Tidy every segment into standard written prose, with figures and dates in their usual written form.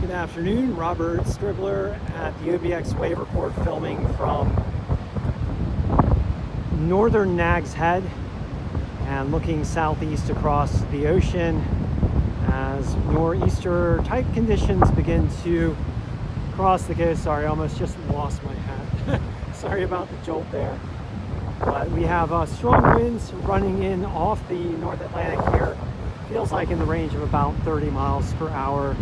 Good afternoon, Robert Stribler at the OBX Wave Report, filming from northern Nags Head and looking southeast across the ocean as nor'easter type conditions begin to cross the coast. Sorry, I almost just lost my hat. Sorry about the jolt there. But we have strong winds running in off the North Atlantic here. Feels like in the range of about 30 miles per hour.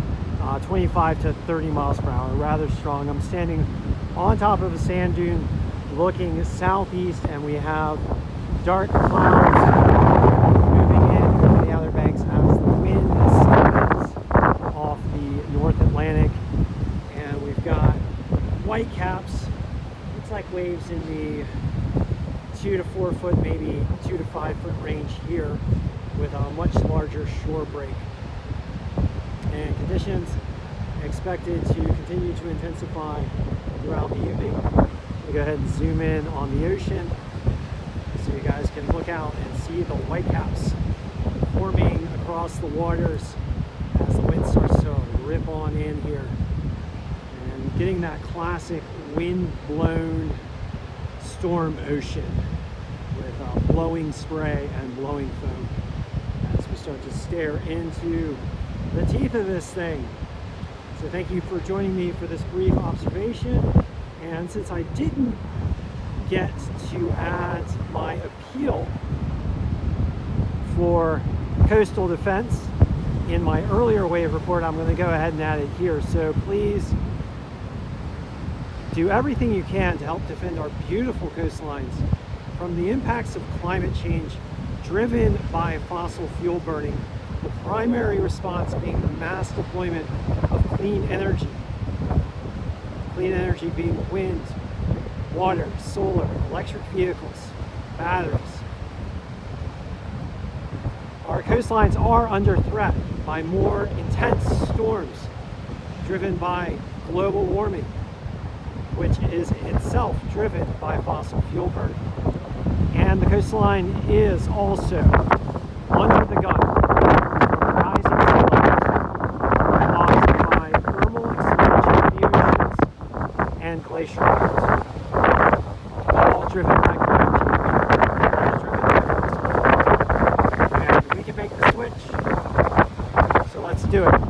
25 to 30 miles per hour, rather strong. I'm standing on top of a sand dune looking southeast, and we have dark clouds moving in from the Outer Banks as the wind steams off the North Atlantic. And we've got white caps. Looks like waves in the 2 to 4 foot, maybe 2 to 5 foot range here, with a much larger shore break. And conditions expected to continue to intensify throughout the evening. We'll go ahead and zoom in on the ocean so you guys can look out and see the whitecaps forming across the waters as the wind starts to rip on in here. And getting that classic wind-blown storm ocean with blowing spray and blowing foam as we start to stare into the teeth of this thing. So thank you for joining me for this brief observation. And since I didn't get to add my appeal for coastal defense in my earlier wave report, I'm going to go ahead and add it here. So please do everything you can to help defend our beautiful coastlines from the impacts of climate change driven by fossil fuel burning. The primary response being the mass deployment of clean energy. Clean energy being wind, water, solar, electric vehicles, batteries. Our coastlines are under threat by more intense storms driven by global warming, which is itself driven by fossil fuel burning. And the coastline is also under the gun and glacier melt, all driven by climate change, all driven by coastal. And we can make the switch, so let's do it.